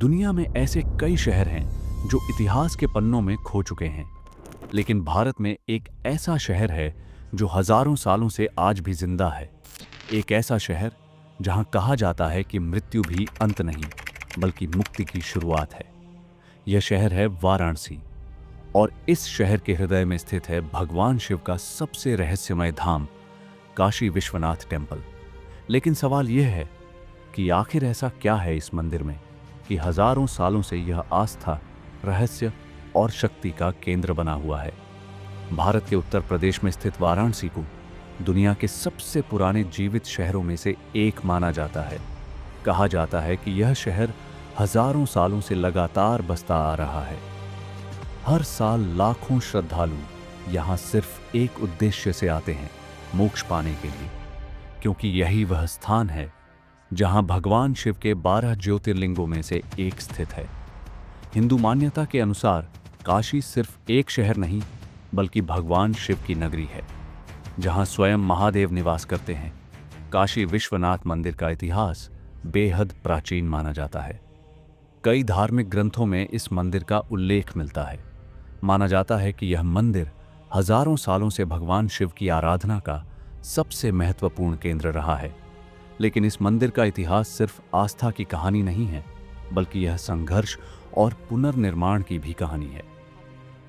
दुनिया में ऐसे कई शहर हैं जो इतिहास के पन्नों में खो चुके हैं, लेकिन भारत में एक ऐसा शहर है जो हजारों सालों से आज भी जिंदा है। एक ऐसा शहर जहां कहा जाता है कि मृत्यु भी अंत नहीं, बल्कि मुक्ति की शुरुआत है। यह शहर है वाराणसी, और इस शहर के हृदय में स्थित है भगवान शिव का सबसे रहस्यमय धाम, काशी विश्वनाथ टेम्पल। लेकिन सवाल यह है कि आखिर ऐसा क्या है इस मंदिर में कि हजारों सालों से यह आस्था, रहस्य और शक्ति का केंद्र बना हुआ है। भारत के उत्तर प्रदेश में स्थित वाराणसी को दुनिया के सबसे पुराने जीवित शहरों में से एक माना जाता है। कहा जाता है कि यह शहर हजारों सालों से लगातार बसता आ रहा है। हर साल लाखों श्रद्धालु यहां सिर्फ एक उद्देश्य से आते हैं, मोक्ष पाने के लिए, क्योंकि यही वह स्थान है जहां भगवान शिव के 12 ज्योतिर्लिंगों में से एक स्थित है। हिंदू मान्यता के अनुसार काशी सिर्फ एक शहर नहीं, बल्कि भगवान शिव की नगरी है, जहां स्वयं महादेव निवास करते हैं। काशी विश्वनाथ मंदिर का इतिहास बेहद प्राचीन माना जाता है। कई धार्मिक ग्रंथों में इस मंदिर का उल्लेख मिलता है। माना जाता है कि यह मंदिर हजारों सालों से भगवान शिव की आराधना का सबसे महत्वपूर्ण केंद्र रहा है। लेकिन इस मंदिर का इतिहास सिर्फ आस्था की कहानी नहीं है, बल्कि यह संघर्ष और पुनर्निर्माण की भी कहानी है।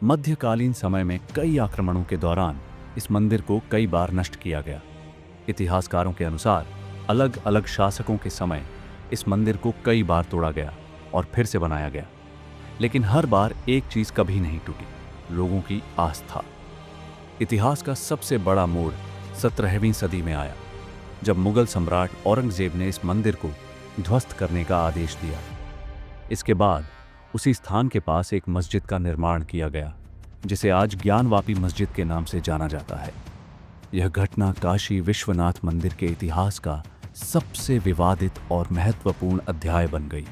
मध्यकालीन समय में कई आक्रमणों के दौरान इस मंदिर को कई बार नष्ट किया गया। इतिहासकारों के अनुसार अलग अलग शासकों के समय इस मंदिर को कई बार तोड़ा गया और फिर से बनाया गया, लेकिन हर बार एक चीज कभी नहीं टूटी: लोगों की आस्था। इतिहास का सबसे बड़ा मोड़ 17वीं सदी में आया, जब मुगल सम्राट औरंगजेब ने इस मंदिर को ध्वस्त करने का आदेश दिया। इसके बाद उसी स्थान के पास एक मस्जिद का निर्माण किया गया, जिसे आज ज्ञानवापी मस्जिद के नाम से जाना जाता है। यह घटना काशी विश्वनाथ मंदिर के इतिहास का सबसे विवादित और महत्वपूर्ण अध्याय बन गई।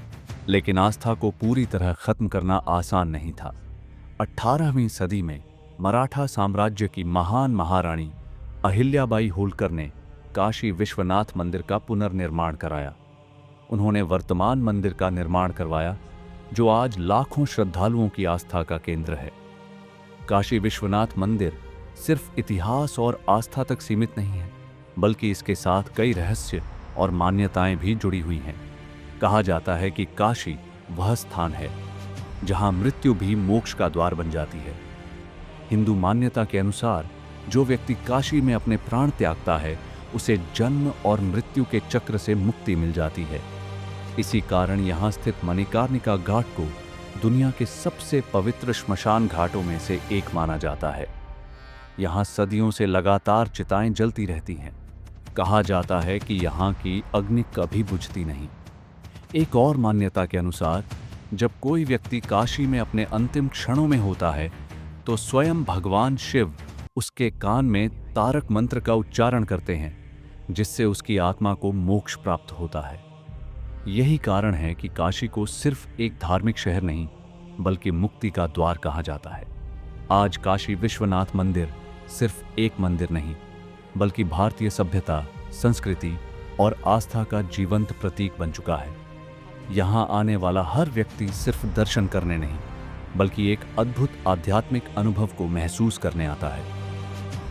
लेकिन आस्था को पूरी तरह खत्म करना आसान नहीं था। 18वीं सदी में मराठा साम्राज्य की महान महारानी अहिल्याबाई होलकर ने काशी विश्वनाथ मंदिर का पुनर्निर्माण कराया। उन्होंने वर्तमान मंदिर का निर्माण करवाया, जो आज लाखों श्रद्धालुओं की आस्था का केंद्र है। काशी विश्वनाथ मंदिर सिर्फ इतिहास और आस्था तक सीमित नहीं है, बल्कि इसके साथ कई रहस्य और मान्यताएं भी जुड़ी हुई हैं। कहा जाता है कि काशी वह स्थान है जहां मृत्यु भी मोक्ष का द्वार बन जाती है। हिंदू मान्यता के अनुसार जो व्यक्ति काशी में अपने प्राण त्यागता है, उसे जन्म और मृत्यु के चक्र से मुक्ति मिल जाती है। इसी कारण यहां स्थित मणिकर्णिका घाट को दुनिया के सबसे पवित्र श्मशान घाटों में से एक माना जाता है। यहां सदियों से लगातार चिताएं जलती रहती हैं। कहा जाता है कि यहां की अग्नि कभी बुझती नहीं। एक और मान्यता के अनुसार जब कोई व्यक्ति काशी में अपने अंतिम क्षणों में होता है, तो स्वयं भगवान शिव उसके कान में तारक मंत्र का उच्चारण करते हैं, जिससे उसकी आत्मा को मोक्ष प्राप्त होता है। यही कारण है कि काशी को सिर्फ एक धार्मिक शहर नहीं, बल्कि मुक्ति का द्वार कहा जाता है। आज काशी विश्वनाथ मंदिर सिर्फ एक मंदिर नहीं, बल्कि भारतीय सभ्यता, संस्कृति और आस्था का जीवंत प्रतीक बन चुका है। यहां आने वाला हर व्यक्ति सिर्फ दर्शन करने नहीं, बल्कि एक अद्भुत आध्यात्मिक अनुभव को महसूस करने आता है।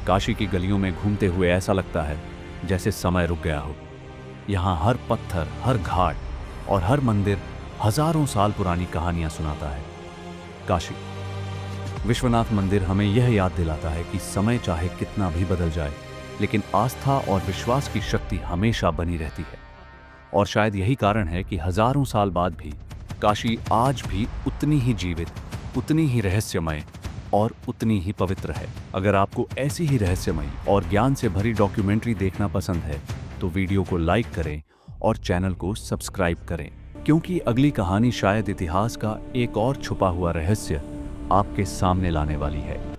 काशी की गलियों में घूमते हुए ऐसा लगता है जैसे समय रुक गया हो। यहाँ हर पत्थर, हर घाट और हर मंदिर हजारों साल पुरानी कहानियां सुनाता है। काशी विश्वनाथ मंदिर हमें यह याद दिलाता है कि समय चाहे कितना भी बदल जाए, लेकिन आस्था और विश्वास की शक्ति हमेशा बनी रहती है। और शायद यही कारण है कि हजारों साल बाद भी काशी आज भी उतनी ही जीवित, उतनी ही रहस्यमय और उतनी ही पवित्र है। अगर आपको ऐसी ही रहस्यमय और ज्ञान से भरी डॉक्यूमेंट्री देखना पसंद है, तो वीडियो को लाइक करें और चैनल को सब्सक्राइब करें, क्योंकि अगली कहानी शायद इतिहास का एक और छुपा हुआ रहस्य आपके सामने लाने वाली है।